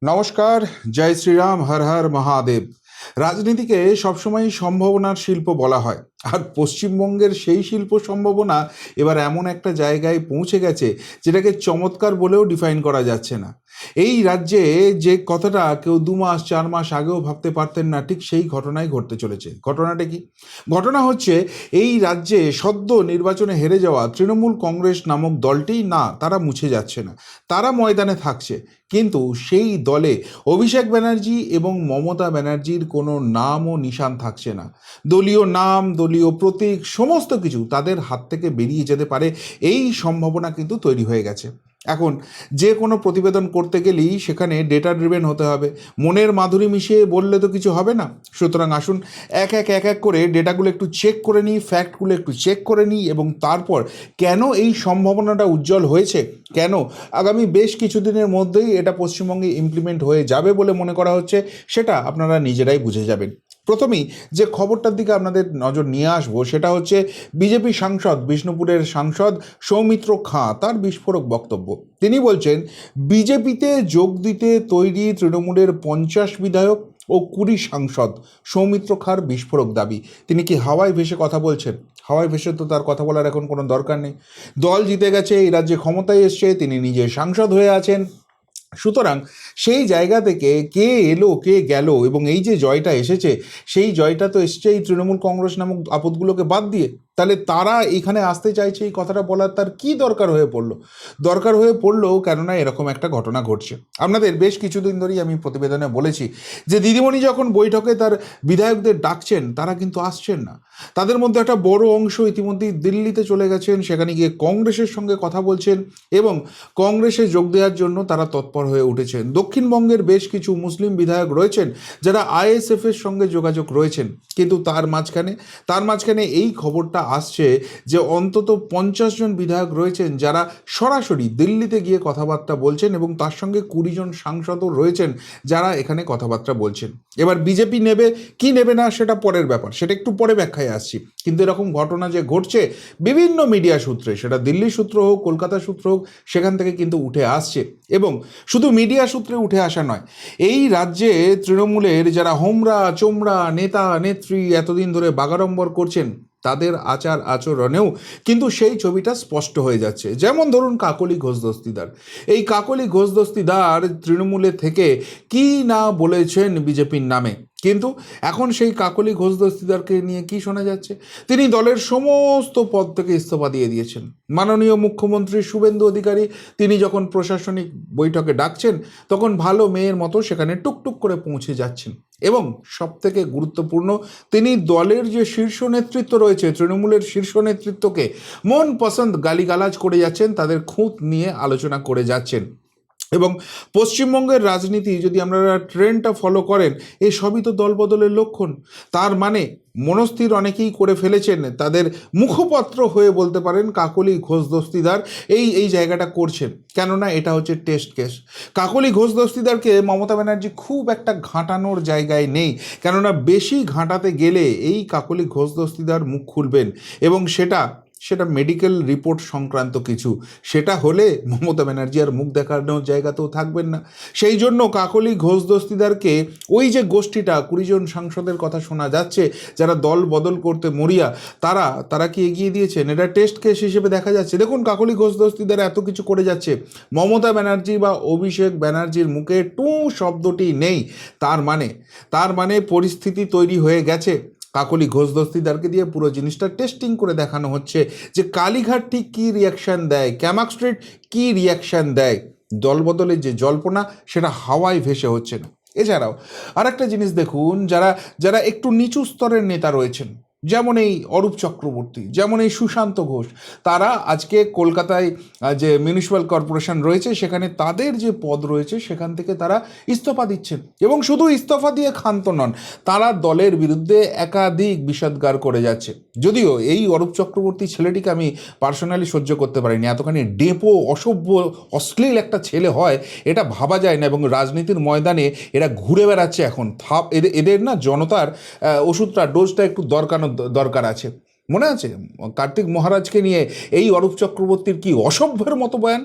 নমস্কার, জয় শ্রীরাম, হর হর মহাদেব। রাজনীতিকে সবসময় সম্ভাবনার শিল্প বলা হয়, আর পশ্চিমবঙ্গের সেই শিল্প সম্ভাবনা এবার এমন একটা জায়গায় পৌঁছে গেছে যেটাকে চমৎকার বলেও ডিফাইন করা যাচ্ছে না। এই রাজ্যে যে কথাটা কেউ 2 মাস 4 মাস আগেও ভাবতে পারতেন না, ঠিক সেই ঘটনাই ঘটতে চলেছে। ঘটনাটা কি? ঘটনা হচ্ছে, এই রাজ্যে সদ্য নির্বাচনে হেরে যাওয়া তৃণমূল কংগ্রেস নামক দলটি না, তারা মুছে যাচ্ছে না, তারা ময়দানে থাকছে, কিন্তু সেই দলে অভিষেক ব্যানার্জি এবং মমতা ব্যানার্জির কোনো নাম ও নিশান থাকছে না। দলীয় নাম, দলীয় প্রতীক, সমস্ত কিছু তাদের হাত থেকে বেরিয়ে যেতে পারে, এই সম্ভাবনা কিন্তু তৈরি হয়ে গেছে। এখন যে কোনো প্রতিবেদন করতে গেলেই সেখানে ডেটা ড্রিভেন হতে হবে, মনের মাধুরী মিশিয়ে বললে তো কিছু হবে না। সুতরাং আসুন এক এক করে ডেটাগুলো একটু চেক করে নিই, ফ্যাক্টগুলো একটু চেক করে নিই, এবং তারপর কেন এই সম্ভাবনাটা উজ্জ্বল হয়েছে, কেন আগামী বেশ কিছুদিনের মধ্যেই এটা পশ্চিমবঙ্গে ইমপ্লিমেন্ট হয়ে যাবে বলে মনে করা হচ্ছে, সেটা আপনারা নিজেরাই বুঝে যাবেন। প্রথমেই যে খবরটার দিকে আপনাদের নজর নিয়ে আসবো সেটা হচ্ছে বিজেপি সাংসদ, বিষ্ণুপুরের সাংসদ সৌমিত্র খাঁ, তার বিস্ফোরক বক্তব্য। তিনি বলছেন, বিজেপিতে যোগ দিতে তৈরি তৃণমূলের 50 বিধায়ক ও 20 সাংসদ। সৌমিত্র খাঁর বিস্ফোরক দাবি। তিনি কি হাওয়ায় ভেসে কথা বলছেন? হাওয়ায় ভেসে তো তার কথা বলার এখন কোনো দরকার নেই। দল জিতে গেছে, এই রাজ্যে ক্ষমতায় এসছে, তিনি নিজে সাংসদ হয়ে আছেন। সুতরাং সেই জায়গা থেকে কে এলো কে গেল, এবং এই যে জয়টা এসেছে, সেই জয়টা তো এসছে এই তৃণমূল কংগ্রেস নামক আপদগুলোকে বাদ দিয়ে। তাহলে তারা এখানে আসতে চাইছে, এই কথাটা বলার তার কি দরকার হয়ে পড়লো? দরকার হয়ে পড়লো কেননা এরকম একটা ঘটনা ঘটছে। আপনাদের বেশ কিছুদিন ধরেই আমি প্রতিবেদনে বলেছি যে দিদিমণি যখন বৈঠকে তার বিধায়কদের ডাকছেন, তারা কিন্তু আসছেন না। তাদের মধ্যে একটা বড় অংশ ইতিমধ্যেই দিল্লিতে চলে গেছেন, সেখানে গিয়ে কংগ্রেসের সঙ্গে কথা বলছেন, এবং কংগ্রেসে যোগ দেওয়ার জন্য তারা তৎপর হয়ে উঠেছেন। দক্ষিণবঙ্গের বেশ কিছু মুসলিম বিধায়ক রয়েছেন যারা আইএসএফের সঙ্গে যোগাযোগ রয়েছেন, কিন্তু তার মাঝখানে এই খবরটা আসছে যে অন্তত 50 জন বিধায়ক রয়েছেন যারা সরাসরি দিল্লিতে গিয়ে কথাবার্তা বলছেন, এবং তার সঙ্গে 20 জন সাংসদও রয়েছেন যারা এখানে কথাবার্তা বলছেন। এবার বিজেপি নেবে কি নেবে না সেটা পরের ব্যাপার, সেটা একটু পরে ব্যাখ্যায় আসছি। কিন্তু এরকম ঘটনা যে ঘটছে বিভিন্ন মিডিয়া সূত্রে, সেটা দিল্লি সূত্র হোক, কলকাতা সূত্র হোক, সেখান থেকে কিন্তু উঠে আসছে। এবং শুধু মিডিয়া সূত্রে উঠে আসা নয়, এই রাজ্যে তৃণমূলের যারা হোমরা চোমরা নেতা নেত্রী এতদিন ধরে বাগাড়ম্বর করছেন, তাদের আচার আচরণেও কিন্তু সেই ছবিটা স্পষ্ট হয়ে যাচ্ছে। যেমন ধরুন কাকলি ঘোষ দস্তিদার। এই কাকলি ঘোষ দস্তিদার তৃণমূলে থেকে কি না বলেছেন বিজেপির নামে, কিন্তু এখন সেই কাকলি ঘোষ দস্তিদারকে নিয়ে কি শোনা যাচ্ছে? তিনি দলের সমস্ত পদ থেকে ইস্তফা দিয়ে দিয়েছেন। মাননীয় মুখ্যমন্ত্রী শুভেন্দু অধিকারী তিনি যখন প্রশাসনিক বৈঠকে ডাকছেন, তখন ভালো মেয়ের মতো সেখানে টুকটুক করে পৌঁছে যাচ্ছেন। এবং সবথেকে গুরুত্বপূর্ণ, তিনি দলের যে শীর্ষ নেতৃত্ব রয়েছে, তৃণমূলের শীর্ষ নেতৃত্বকে মন পছন্দ গালিগালাজ করে যাচ্ছেন, তাদের খুঁত নিয়ে আলোচনা করে যাচ্ছেন। এবং পশ্চিমবঙ্গের রাজনীতি যদি আপনারা ট্রেন্ডটা ফলো করেন, এই সবই তো দলবদলের লক্ষণ। তার মানে মনস্থির অনেকেই করে ফেলেছেন, তাদের মুখপত্র হয়ে বলতে পারেন কাকলি ঘোষ দস্তিদার এই জায়গাটা করছেন, কেননা এটা হচ্ছে টেস্ট কেস। কাকলি ঘোষ দস্তিদারকে মমতা ব্যানার্জি খুব একটা ঘাঁটানোর জায়গায় নেই, কেননা বেশি ঘাঁটাতে গেলে এই কাকলি ঘোষ দস্তিদার মুখ খুলবেন, এবং সেটা মেডিকেল রিপোর্ট সংক্রান্ত কিছু। সেটা হলে মমতা ব্যানার্জি আর মুখ দেখানোর জায়গাতেও থাকবেন না। সেই জন্য কাকলি ঘোষ দস্তিদারকে ওই যে গোষ্ঠীটা 20 জন সাংসদের কথা শোনা যাচ্ছে যারা দল বদল করতে মরিয়া, তারা কি এগিয়ে দিয়েছেন? এটা টেস্ট কেস হিসেবে দেখা যাচ্ছে। দেখুন, কাকলি ঘোষ দস্তিদার এত কিছু করে যাচ্ছে, মমতা ব্যানার্জি বা অভিষেক ব্যানার্জির মুখে টু শব্দটি নেই। তার মানে পরিস্থিতি তৈরি হয়ে গেছে। কাকলি ঘোষ দস্তিদারকে দিয়ে পুরো জিনিসটা টেস্টিং করে দেখানো হচ্ছে যে কালীঘাট ঠিক কী রিয়াকশান দেয়, ক্যামাক স্ট্রিট কী রিয়াকশান দেয়। দলবদলের যে জল্পনা, সেটা হাওয়ায় ভেসে হচ্ছে না। এছাড়াও আরেকটা জিনিস দেখুন, যারা একটু নিচু স্তরের নেতা রয়েছেন, যেমন এই অরূপ চক্রবর্তী, যেমন এই সুশান্ত ঘোষ, তারা আজকে কলকাতায় যে মিউনিসিপ্যাল কর্পোরেশন রয়েছে, সেখানে তাদের যে পদ রয়েছে সেখান থেকে তারা ইস্তফা দিচ্ছেন। এবং শুধু ইস্তফা দিয়ে ক্ষান্ত নন, তারা দলের বিরুদ্ধে একাধিক বিষোদ্গার করে যাচ্ছে। যদিও এই অরূপ চক্রবর্তী ছেলেটিকে আমি পার্সোনালি সহ্য করতে পারিনি। এতখানি ডেপো, অসভ্য, অশ্লীল একটা ছেলে হয় এটা ভাবা যায় না। এবং রাজনীতির ময়দানে এরা ঘুরে বেড়াচ্ছে এখন। এদের না জনতার ওষুধটা, ডোজটা একটু দরকার আছে। মনে আছে কার্তিক মহারাজকে নিয়ে এই অরূপ চক্রবর্তীর কি অসভ্যের মতো বয়ান?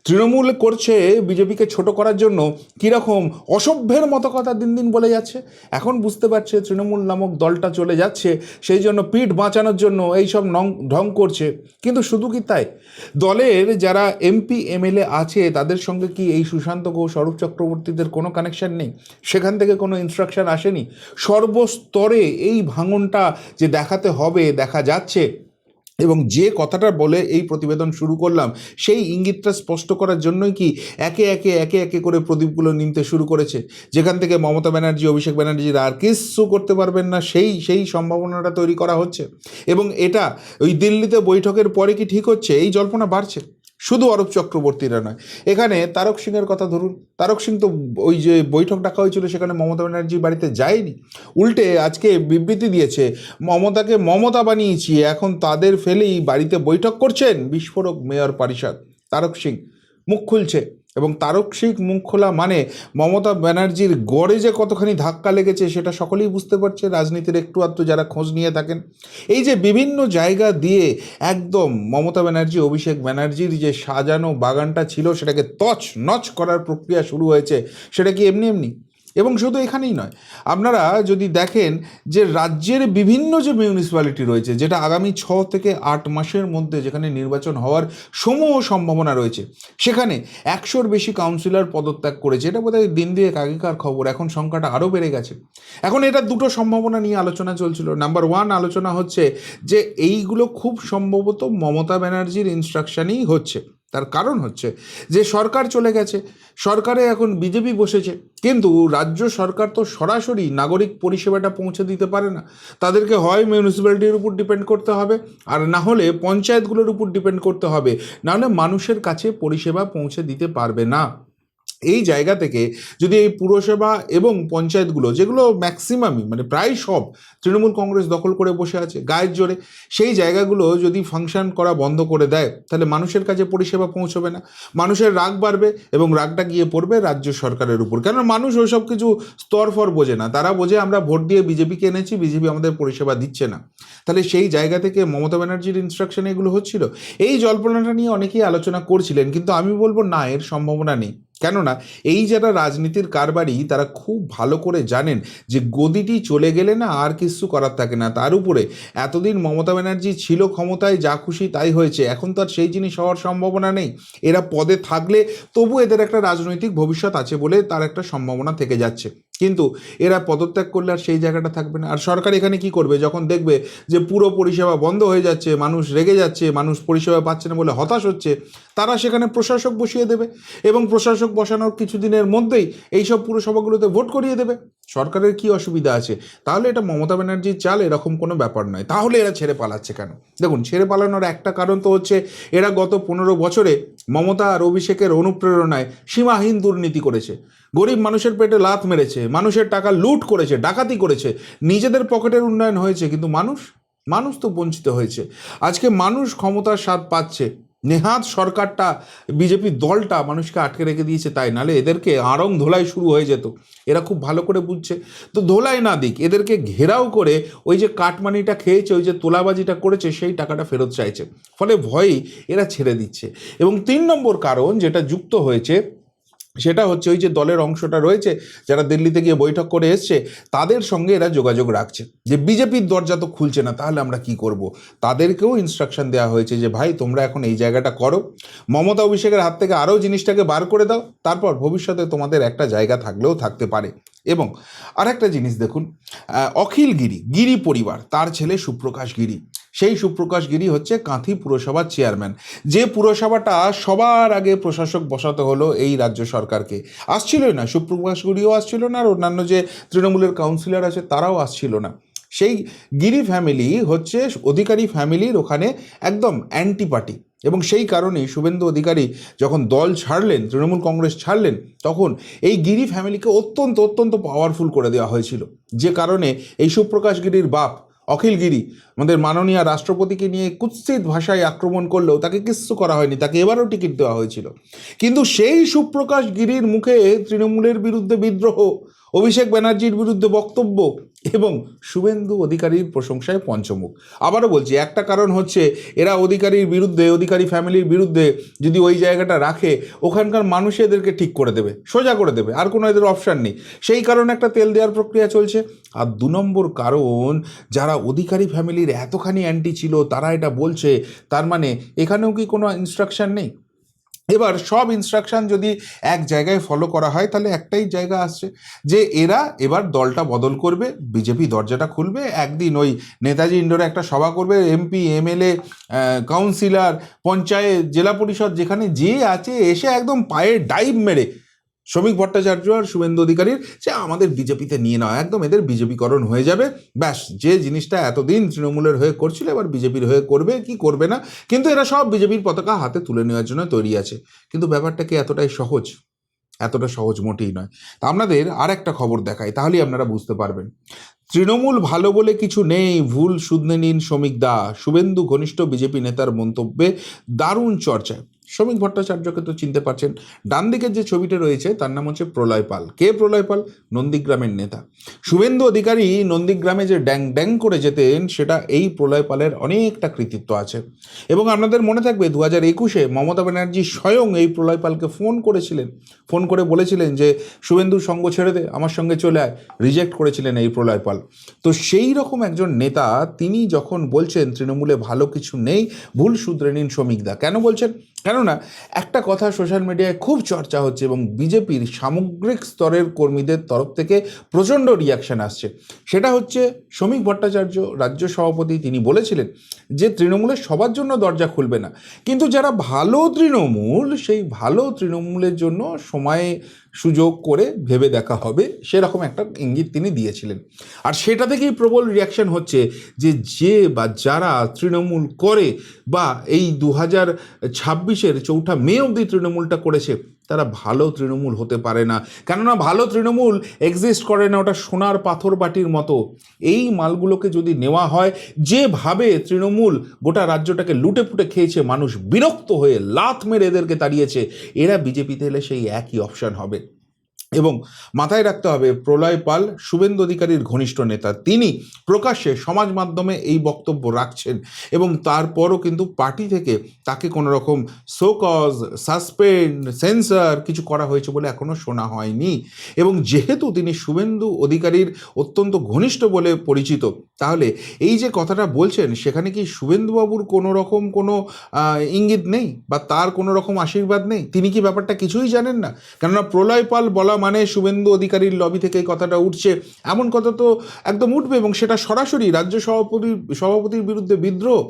তৃণমূল করছে বিজেপিকে ছোট করার জন্য কীরকম অসভ্যের মতো কথা দিন দিন বলে যাচ্ছে। এখন বুঝতে পারছে তৃণমূল নামক দলটা চলে যাচ্ছে, সেই জন্য পিঠ বাঁচানোর জন্য এইসব ঢং করছে। কিন্তু শুধু কি তাই, দলের যারা এমপি এমএলএ আছে তাদের সঙ্গে কি এই সুশান্ত ঘোষ, অরূপ চক্রবর্তীদের কোনো কানেকশন নেই? সেখান থেকে কোনো ইনস্ট্রাকশন আসেনি? সর্বস্তরে এই ভাঙনটা যে দেখাতে হবে দেখা যাচ্ছে। এবং যে কথাটা বলে এই প্রতিবেদন শুরু করলাম সেই ইঙ্গিতটা স্পষ্ট করার জন্যই কি একে একে করে প্রদীপগুলো নিমতে শুরু করেছে। যেখান থেকে মমতা ব্যানার্জি, অভিষেক ব্যানার্জির আর কিচ্ছু করতে পারবেন না সেই সম্ভাবনাটা তৈরি করা হচ্ছে। এবং এটা ওই দিল্লিতে বৈঠকের পরে কি ঠিক হচ্ছে? এই জল্পনা বাড়ছে। শুধু অরূপ চক্রবর্তীরা নয়, এখানে তারক সিংয়ের কথা ধরুন। তারক সিং তো ওই যে বৈঠক ডাকা হয়েছিল সেখানে মমতা ব্যানার্জির বাড়িতে যায়নি, উল্টে আজকে বিবৃতি দিয়েছে মমতাকে মমতা বানিয়েছি, এখন তাদের ফেলেই বাড়িতে বৈঠক করছেন বিস্ফোরক মেয়র পরিষদ। তারক সিং মুখ খুলছে, এবং তারক সিং মুখ খোলা মানে মমতা ব্যানার্জির গড়ে যে কতখানি ধাক্কা লেগেছে সেটা সকলেই বুঝতে পারছে, রাজনীতির একটু আধটু যারা খোঁজ নিয়ে থাকেন। এই যে বিভিন্ন জায়গা দিয়ে একদম মমতা ব্যানার্জি, অভিষেক ব্যানার্জির যে সাজানো বাগানটা ছিল সেটাকে তছ নচ করার প্রক্রিয়া শুরু হয়েছে। সেটা কি এমনি এমনি? এবং শুধু এখানেই নয়, আপনারা যদি দেখেন যে রাজ্যের বিভিন্ন যে মিউনিসিপ্যালিটি রয়েছে, যেটা আগামী 6 থেকে 8 মাসের মধ্যে যেখানে নির্বাচন হওয়ার সমূহ সম্ভাবনা রয়েছে, সেখানে 100-র বেশি কাউন্সিলর পদত্যাগ করেছে। এটা বোধহয় দিন দুয়েক আগেকার খবর, এখন সংখ্যাটা আরও বেড়ে গেছে। এখন এটা দুটো সম্ভাবনা নিয়ে আলোচনা চলছিল। নাম্বার 1 আলোচনা হচ্ছে যে এইগুলো খুব সম্ভবত মমতা ব্যানার্জির ইনস্ট্রাকশানেই হচ্ছে। তার কারণ হচ্ছে যে সরকার চলে গেছে, সরকারে এখন বিজেপি বসেছে, কিন্তু রাজ্য সরকার তো সরাসরি নাগরিক পরিষেবাটা পৌঁছে দিতে পারে না। তাদেরকে হয় মিউনিসিপ্যালিটির উপর ডিপেন্ড করতে হবে, আর না হলে পঞ্চায়েতগুলোর উপর ডিপেন্ড করতে হবে, না হলে মানুষের কাছে পরিষেবা পৌঁছে দিতে পারবে না। এই জায়গা থেকে যদি এই পুরসভা এবং পঞ্চায়েতগুলো, যেগুলো ম্যাক্সিমামই মানে প্রায় সব তৃণমূল কংগ্রেস দখল করে বসে আছে গায়ের জোরে, সেই জায়গাগুলো যদি ফাংশন করা বন্ধ করে দেয়, তাহলে মানুষের কাছে পরিষেবা পৌঁছবে না, মানুষের রাগ বাড়বে এবং রাগটা গিয়ে পড়বে রাজ্য সরকারের উপর। কেন মানুষ ওই সব কিছু স্তরফর বোঝে না, তারা বোঝে আমরা ভোট দিয়ে বিজেপিকে এনেছি, বিজেপি আমাদের পরিষেবা দিচ্ছে না। তাহলে সেই জায়গা থেকে মমতা ব্যানার্জির ইনস্ট্রাকশনে এগুলো হচ্ছিল। এই জল্পনাটা নিয়ে অনেকেই আলোচনা করছিলেন, কিন্তু আমি বলবো না, এর সম্ভাবনা নেই। কেননা এই যারা রাজনীতির কারবারি তারা খুব ভালো করে জানেন যে গদিটি চলে গেলে না আর কিছু করার থাকে না। তার উপরে এতদিন মমতা ব্যানার্জি ছিল ক্ষমতায়, যা খুশি তাই হয়েছে, এখন তো আর সেই জিনিস হওয়ার সম্ভাবনা নেই। এরা পদে থাকলে তবু এদের একটা রাজনৈতিক ভবিষ্যৎ আছে বলে তার একটা সম্ভাবনা থেকে যাচ্ছে, কিন্তু এরা পদত্যাগ করলে আর সেই জায়গাটা থাকবে না। আর সরকার এখানে কি করবে, যখন দেখবে যে পুরো পরিষেবা বন্ধ হয়ে যাচ্ছে, মানুষ রেগে যাচ্ছে, মানুষ পরিষেবা পাচ্ছে না বলে হতাশ হচ্ছে, তারা সেখানে প্রশাসক বসিয়ে দেবে এবং প্রশাসক বসানোর কিছুদিনের মধ্যেই এইসব পুরসভাগুলোতে ভোট করিয়ে দেবে। সরকারের কি অসুবিধা আছে? তাহলে এটা মমতা ব্যানার্জির চাল, এরকম কোনো ব্যাপার নয়। তাহলে এরা ছেড়ে পালাচ্ছে কেন? দেখুন, ছেড়ে পালানোর একটা কারণ তো হচ্ছে এরা গত 15 বছরে মমতা আর অভিষেকের অনুপ্রেরণায় সীমাহীন দুর্নীতি করেছে, গরিব মানুষের পেটে লাথ মেরেছে, মানুষের টাকা লুট করেছে, ডাকাতি করেছে, নিজেদের পকেটের উন্নয়ন হয়েছে, কিন্তু মানুষ তো বঞ্চিত হয়েছে। আজকে মানুষ ক্ষমতার স্বাদ পাচ্ছে, নেহাত সরকারটা, বিজেপি দলটা মানুষকে আটকে রেখে দিয়েছে, তাই নালে এদেরকে আড়ং ধোলাই শুরু হয়ে যেত। এরা খুব ভালো করে বুঝছে, তো ধোলাই না দিক, এদেরকে ঘেরাও করে ওই যে কাটমানিটা খেয়েছে, ওই যে তোলাবাজিটা করেছে, সেই টাকাটা ফেরত চাইছে, ফলে ভয়েই এরা ছেড়ে দিচ্ছে। এবং 3 নম্বর কারণ যেটা যুক্ত হয়েছে সেটা হচ্ছে ওই যে দলের অংশটা রয়েছে যারা দিল্লিতে গিয়ে বৈঠক করে এসছে, তাদের সঙ্গে এরা যোগাযোগ রাখছে যে বিজেপির দরজা তো খুলছে না, তাহলে আমরা কি করব। তাদেরকেও ইনস্ট্রাকশন দেওয়া হয়েছে যে ভাই তোমরা এখন এই জায়গাটা করো, মমতা অভিষেকের হাত থেকে আরও জিনিসটাকে বার করে দাও, তারপর ভবিষ্যতে তোমাদের একটা জায়গা থাকলেও থাকতে পারে। এবং আর একটা জিনিস দেখুন, অখিল গিরি পরিবার, তার ছেলে সুপ্রকাশ গিরি, সেই সুপ্রকাশ গিরি হচ্ছে কাঁথি পুরসভার চেয়ারম্যান, যে পুরসভাটা সবার আগে প্রশাসক বসাতে হলো এই রাজ্য সরকারকে। আসছিলই না, সুপ্রকাশ গিরিও আসছিল না, আর অন্যান্য যে তৃণমূলের কাউন্সিলর আছে তারাও আসছিল না। সেই গিরি ফ্যামিলি হচ্ছে অধিকারী ফ্যামিলির ওখানে একদম অ্যান্টি পার্টি, এবং সেই কারণেই শুভেন্দু অধিকারী যখন দল ছাড়লেন, তৃণমূল কংগ্রেস ছাড়লেন, তখন এই গিরি ফ্যামিলিকে অত্যন্ত পাওয়ারফুল করে দেওয়া হয়েছিল। যে কারণে এই সুপ্রকাশ গিরির বাপ অখিল গিরি আমাদের মাননীয় রাষ্ট্রপতিকে নিয়ে কুৎসিত ভাষায় আক্রমণ করলেও তাকে কিচ্ছু করা হয়নি, তাকে এবারও টিকিট দেওয়া হয়েছিল। কিন্তু সেই সুপ্রকাশ গিরির মুখে তৃণমূলের বিরুদ্ধে বিদ্রোহ, অভিষেক ব্যানার্জির বিরুদ্ধে বক্তব্য, এবং শুভেন্দু অধিকারীর প্রশংসায় পঞ্চমুখ। আবারও বলছি, একটা কারণ হচ্ছে এরা অধিকারীর বিরুদ্ধে, অধিকারী ফ্যামিলির বিরুদ্ধে যদি ওই জায়গাটা রাখে, ওখানকার মানুষ এদেরকে ঠিক করে দেবে, সোজা করে দেবে, আর কোনো এদের অপশান নেই। সেই কারণে একটা তেল দেওয়ার প্রক্রিয়া চলছে। আর 2 নম্বর কারণ, যারা অধিকারী ফ্যামিলির এতখানি অ্যান্টি ছিল তারা এটা বলছে, তার মানে এখানেও কি কোনো ইনস্ট্রাকশন নেই? এবার সব ইনস্ট্রাকশন যদি এক জায়গায় ফলো করা হয়, তাহলে একটাই জায়গা আসছে যে এরা এবার দলটা বদল করবে, বিজেপি দরজাটা খুলবে, একদিন ওই নেতাজি ইন্ডোরে একটা সভা করবে, এমপি, এমএলএ, কাউন্সিলর, পঞ্চায়েত, জেলা পরিষদ যেখানে যে আছে এসে একদম পায়ে ডাইভ মেরে শ্রমিক ভট্টাচার্য আর শুভেন্দু অধিকারীর যে আমাদের বিজেপিতে নিয়ে নেওয়া, একদম এদের বিজেপিকরণ হয়ে যাবে। ব্যাস, যে জিনিসটা এতদিন তৃণমূলের হয়ে করছিল এবার বিজেপির হয়ে করবে কি করবে না, কিন্তু এরা সব বিজেপির পতাকা হাতে তুলে নেওয়ার জন্য তৈরি আছে। কিন্তু ব্যাপারটা কি এতটাই সহজ? এতটা সহজ মোটেই নয়। তা আপনাদের আর একটা খবর দেখাই, তাহলেই আপনারা বুঝতে পারবেন। তৃণমূল ভালো বলে কিছু নেই, ভুল শুধরে নিন শ্রমিক দা, শুভেন্দু ঘনিষ্ঠ বিজেপি নেতার মন্তব্যে দারুণ চর্চায়। শ্রমিক ভট্টাচার্যকে তো চিনতে পারছেন, ডান দিকের যে ছবিটা রয়েছে তার নাম হচ্ছে প্রলয় পাল। কে প্রলয় পাল? নন্দীগ্রামের নেতা। শুভেন্দু অধিকারী নন্দীগ্রামে যে ড্যাং ড্যাং করে যেতেন, সেটা এই প্রলয় পালের অনেকটা কৃতিত্ব আছে। এবং আপনাদের মনে থাকবে 2021-এ মমতা ব্যানার্জি স্বয়ং এই প্রলয় পালকে ফোন করেছিলেন, ফোন করে বলেছিলেন যে শুভেন্দুর সঙ্গ ছেড়ে দে, আমার সঙ্গে চলে আয়। রিজেক্ট করেছিলেন এই প্রলয় পাল। তো সেই রকম একজন নেতা, তিনি যখন বলছেন তৃণমূলে ভালো কিছু নেই, ভুল শুধরে নিন শ্রমিকদা, কেন বলছেন? কেননা একটা কথা সোশ্যাল মিডিয়ায় খুব চর্চা হচ্ছে এবং বিজেপির সামগ্রিক স্তরের কর্মীদের তরফ থেকে প্রচণ্ড রিয়াকশান আসছে। সেটা হচ্ছে শ্রমিক ভট্টাচার্য রাজ্য সভাপতি, তিনি বলেছিলেন যে তৃণমূলের সবার জন্য দরজা খুলবে না, কিন্তু যারা ভালো তৃণমূল, সেই ভালো তৃণমূলের জন্য সময়ে সুযোগ করে ভেবে দেখা হবে, সেরকম একটা ইঙ্গিত তিনি দিয়েছিলেন। আর সেটা থেকেই প্রবল রিয়াকশন হচ্ছে যে বা যারা তৃণমূল করে বা এই 2026-এর 4 মে অবধি তৃণমূলটা করেছে, তারা ভালো তৃণমূল হতে পারে না। কেননা ভালো তৃণমূল এক্সিস্ট করে না, ওটা সোনার পাথর বাটির মতো। এই মালগুলোকে যদি নেওয়া হয়, যেভাবে তৃণমূল গোটা রাজ্যটাকে লুটে পুটে খেয়েছে, মানুষ বিরক্ত হয়ে লাথ মেরে এদেরকে তাড়িয়েছে, এরা বিজেপিতে এলে সেই একই অপশান হবে। এবং মাথায় রাখতে হবে, প্রলয় পাল শুভেন্দু অধিকারীর ঘনিষ্ঠ নেতা, তিনি প্রকাশ্যে সমাজ মাধ্যমে এই বক্তব্য রাখছেন এবং তারপরও কিন্তু পার্টি থেকে তাকে কোনো রকম শোকজ, সাসপেন্ড, সেন্সার কিছু করা হয়েছে বলে এখনও শোনা হয়নি। এবং যেহেতু তিনি শুভেন্দু অধিকারীর অত্যন্ত ঘনিষ্ঠ বলে পরিচিত, তাহলে এই যে কথাটা বলছেন, সেখানে কি শুভেন্দুবাবুর কোনো রকম কোনো ইঙ্গিত নেই বা তার কোনো রকম আশীর্বাদ নেই? তিনি কি ব্যাপারটা কিছুই জানেন না? কেননা প্রলয় পাল বলা মানে শুভেন্দু অধিকারীর লবি থেকে এই কথাটা উঠছে, এমন কথা তো একদম উঠবে, এবং সেটা সরাসরি রাজ্য সভাপতির বিরুদ্ধে বিদ্রোহ।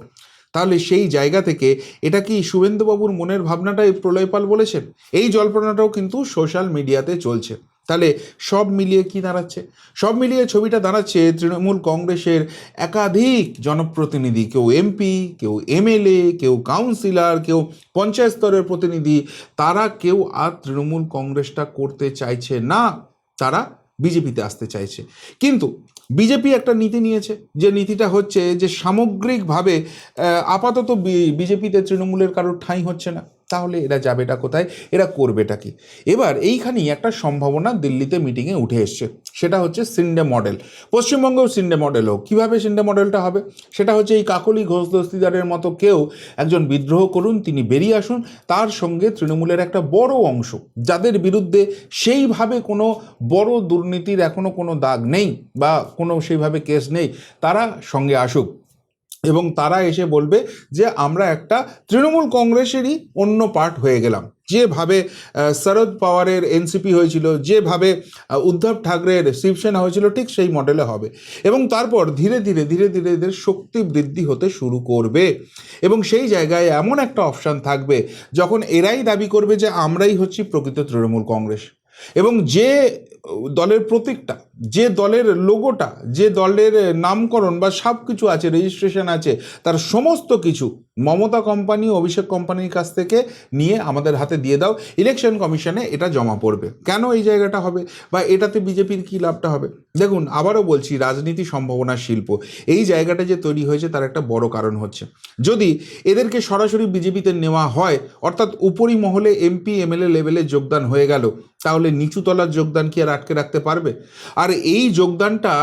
তাহলে সেই জায়গা থেকে এটা কি শুভেন্দুবাবুর মনের ভাবনাটাই প্রলয় পাল বলেছেন? এই জল্পনাটাও কিন্তু সোশ্যাল মিডিয়াতে চলছে। তাহলে সব মিলিয়ে কি দাঁড়াচ্ছে? সব মিলিয়ে ছবিটা দাঁড়াচ্ছে তৃণমূল কংগ্রেসের একাধিক জনপ্রতিনিধি, কেউ এমপি, কেউ এমএলএ, কেউ কাউন্সিলর, কেউ পঞ্চায়েত স্তরের প্রতিনিধি, তারা কেউ আর তৃণমূল কংগ্রেসটা করতে চাইছে না, তারা বিজেপিতে আসতে চাইছে। কিন্তু বিজেপি একটা নীতি নিয়েছে, যে নীতিটা হচ্ছে যে সামগ্রিকভাবে আপাতত বিজেপিতে তৃণমূলের কারোর ঠাঁই হচ্ছে না, তাহলে এরা যাবেটা কোথায়, এরা করবেটা কি? এবার এইখানেই একটা সম্ভাবনা দিল্লিতে মিটিংয়ে উঠে এসছে, সেটা হচ্ছে সিন্ডে মডেল। পশ্চিমবঙ্গেও সিন্ডে মডেল হোক। কীভাবে সিন্ডে মডেলটা হবে? সেটা হচ্ছে এই কাকলি ঘোষ দস্তিদারের মতো কেউ একজন বিদ্রোহ করুন, তিনি বেরিয়ে আসুন, তার সঙ্গে তৃণমূলের একটা বড় অংশ, যাদের বিরুদ্ধে সেইভাবে কোনো বড় দুর্নীতির এখনও কোনো দাগ নেই বা কোনো সেইভাবে কেস নেই, তারা সঙ্গে আসুক এবং তারা এসে বলবে যে আমরা একটা তৃণমূল কংগ্রেসেরই অন্য পার্ট হয়ে গেলাম। যেভাবে শরদ পাওয়ারের এনসিপি হয়েছিল, যেভাবে উদ্ধব ঠাকরের শিবসেনা হয়েছিল, ঠিক সেই মডেলে হবে। এবং তারপর ধীরে ধীরে ধীরে ধীরে এদের শক্তি বৃদ্ধি হতে শুরু করবে এবং সেই জায়গায় এমন একটা অপশান থাকবে যখন এরাই দাবি করবে যে আমরাই হচ্ছি প্রকৃত তৃণমূল কংগ্রেস। এবং যে দলের প্রতীকটা, যে দলের লোগোটা, যে দলের নামকরণ বা সব কিছু আছে, রেজিস্ট্রেশন আছে, তার সমস্ত কিছু মমতা কোম্পানি, অভিষেক কোম্পানির কাছ থেকে নিয়ে আমাদের হাতে দিয়ে দাও, ইলেকশন কমিশনে এটা জমা পড়বে। কেন এই জায়গাটা হবে বা এটাতে বিজেপির কী লাভটা হবে? দেখুন, আবারও বলছি, রাজনীতি সম্ভাবনার শিল্প, এই জায়গাটা যে তৈরি হয়েছে তার একটা বড় কারণ হচ্ছে, যদি এদেরকে সরাসরি বিজেপিতে নেওয়া হয়, অর্থাৎ উপরি মহলে এমপি এমএলএ লেভেলে যোগদান হয়ে গেল, তাহলে নিচুতলার যোগদান কি আর আটকে রাখতে পারবে? আর এই যোগদানটা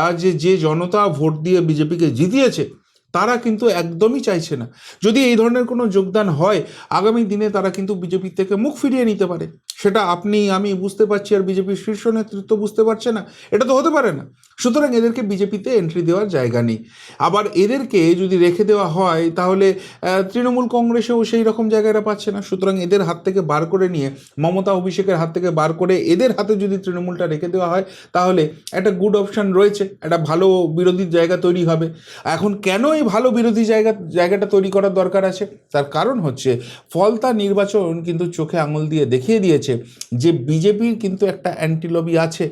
যে জনতা ভোট দিয়ে বিজেপিকে জিতিয়েছে তারা কিন্তু একদমই চাইছে না। যদি এই ধরনের কোনো যোগদান হয়, আগামী দিনে তারা কিন্তু বিজেপি থেকে মুখ ফিরিয়ে নিতে পারে। সেটা আপনি আমি বুঝতে পারছি, আর বিজেপির শীর্ষ নেতৃত্ব বুঝতে পারছে না। এটা তো হতে পারে না। সুতরাং এদেরকে বিজেপিতে এন্ট্রি দেওয়ার জায়গা নেই। আবার এদেরকে যদি রেখে দেওয়া হয় তাহলে তৃণমূল কংগ্রেসেও সেই রকম জায়গাটা পাচ্ছে না। সুতরাং এদের হাত থেকে বার করে নিয়ে, মমতা অভিষেকের হাত থেকে বার করে এদের হাতে যদি তৃণমূলটা রেখে দেওয়া হয়, তাহলে একটা গুড অপশান রয়েছে, একটা ভালো বিরোধীর জায়গা তৈরি হবে। এখন কেন এই ভালো বিরোধী জায়গাটা তৈরি করার দরকার আছে? তার কারণ হচ্ছে ফলতা নির্বাচন কিন্তু চোখে আঙুল দিয়ে দেখিয়ে দিয়েছে যে বিজেপির কিন্তু একটা অ্যান্টি লবি আছে,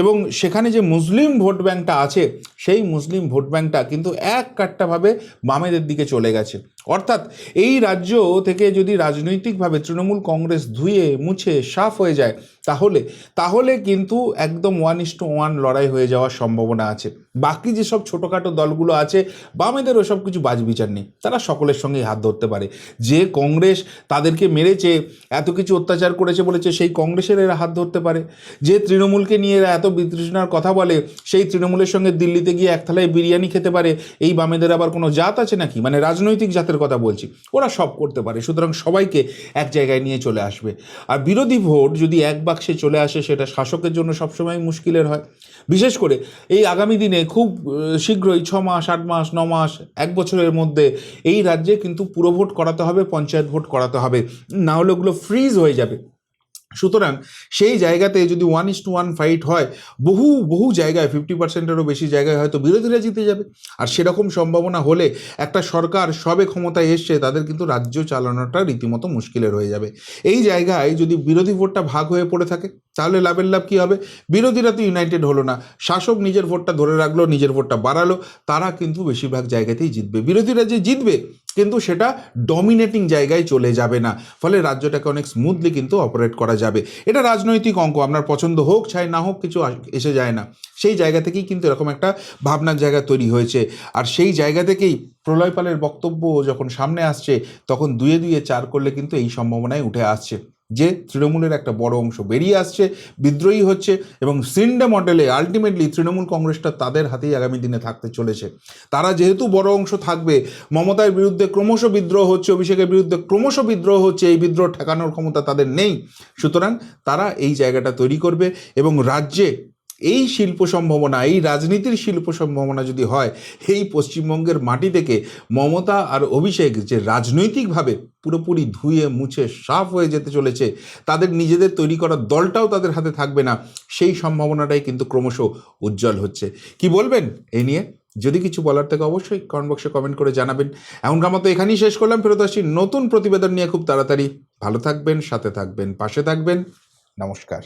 এবং সেখানে যে মুসলিম ভোট ব্যাঙ্কটা আছে, সেই মুসলিম ভোট ব্যাঙ্কটা কিন্তু এক কাট্টাভাবে বামেদের দিকে চলে গেছে। অর্থাৎ এই রাজ্য থেকে যদি রাজনৈতিকভাবে তৃণমূল কংগ্রেস ধুয়ে মুছে সাফ হয়ে যায়, তাহলে কিন্তু একদম 1:1 লড়াই হয়ে যাওয়ার সম্ভাবনা আছে। বাকি যেসব ছোটোখাটো দলগুলো আছে, বামেদের ওসব কিছু বাজবিচার নেই, তারা সকলের সঙ্গেই হাত ধরতে পারে। যে কংগ্রেস তাদেরকে মেরেছে, এত কিছু অত্যাচার করেছে বলেছে, সেই কংগ্রেসের এরা হাত ধরতে পারে। যে তৃণমূলকে নিয়ে এরা এত বিতৃষ্ণার কথা বলে, সেই তৃণমূলের সঙ্গে দিল্লিতে গিয়ে এক থালায় বিরিয়ানি খেতে পারে। এই বামেদের আবার কোনো জাত আছে নাকি? মানে রাজনৈতিক জাতের কথা বলছি, ওরা সব করতে পারে। সুতরাং সবাইকে এক জায়গায় নিয়ে চলে আসবে। আর বিরোধী ভোট যদি এক বাক্সে চলে আসে, সেটা শাসকের জন্য সবসময় মুশকিলের হয়। বিশেষ করে এই আগামী দিনে খুব শীঘ্রই 6 মাস, 8 মাস, 9 মাস, 1 বছরের মধ্যে এই রাজ্যে কিন্তু পুরো ভোট করাতে হবে, পঞ্চায়েত ভোট করাতে হবে, না হলে ওগুলো ফ্রিজ হয়ে যাবে। সুতরাং সেই জায়গাতে যদি 1:1 ফাইট হয়, বহু জায়গায় 50%-এরও বেশি জায়গায় হয়তো বিরোধীরা জিতে যাবে। আর সেরকম সম্ভাবনা হলে একটা সরকার সবে ক্ষমতায় এসছে, তাদের কিন্তু রাজ্য চালানোটা রীতিমতো মুশকিলের হয়ে যাবে। এই জায়গায় যদি বিরোধী ভোটটা ভাগ হয়ে পড়ে থাকে, তাহলে লাভের লাভ কী হবে? বিরোধীরা তো ইউনাইটেড হলো না, শাসক নিজের ভোটটা ধরে রাখলো, নিজের ভোটটা বাড়ালো, তারা কিন্তু বেশিরভাগ জায়গাতেই জিতবে। বিরোধীরা যে জিতবে, কিন্তু সেটা ডমিনেটিং জায়গায় চলে যাবে না, ফলে রাজ্যটাকে অনেক স্মুথলি কিন্তু অপারেট করা যাবে। এটা রাজনৈতিক অঙ্ক, আপনার পছন্দ হোক চাই না হোক, কিছু এসে যায় না। সেই জায়গা থেকেই কিন্তু এরকম একটা ভাবনার জায়গা তৈরি হয়েছে। আর সেই জায়গা থেকেই প্রলয়পালের বক্তব্য যখন সামনে আসছে, তখন 2-2 4 করলে কিন্তু এই সম্ভাবনায় উঠে আসছে যে তৃণমূলের একটা বড় অংশ বেরিয়ে আসছে, বিদ্রোহী হচ্ছে, এবং সিন্ডে মডেলে আলটিমেটলি তৃণমূল কংগ্রেসটা তাদের হাতেই আগামী দিনে থাকতে চলেছে। তারা যেহেতু বড় অংশ থাকবে, মমতার বিরুদ্ধে ক্রমশ বিদ্রোহ হচ্ছে, অভিষেকের বিরুদ্ধে ক্রমশ বিদ্রোহ হচ্ছে, এই বিদ্রোহ ঠেকানোর ক্ষমতা তাদের নেই। সুতরাং তারা এই জায়গাটা তৈরি করবে, এবং রাজ্যে এই শিল্প সম্ভাবনা, এই রাজনীতির শিল্প সম্ভাবনা যদি হয়, এই পশ্চিমবঙ্গের মাটি থেকে মমতা আর অভিষেক যে রাজনৈতিকভাবে পুরোপুরি ধুয়ে মুছে সাফ হয়ে যেতে চলেছে, তাদের নিজেদের তৈরি করা দলটাও তাদের হাতে থাকবে না, সেই সম্ভাবনাটাই কিন্তু ক্রমশ উজ্জ্বল হচ্ছে। কি বলবেন এই নিয়ে? যদি কিছু বলার থাকে অবশ্যই কমেন্ট বক্সে কমেন্ট করে জানাবেন। এমনকার মতো এখানেই শেষ করলাম, ফেরত আসছি নতুন প্রতিবেদন নিয়ে খুব তাড়াতাড়ি। ভালো থাকবেন, সাথে থাকবেন, পাশে থাকবেন। নমস্কার।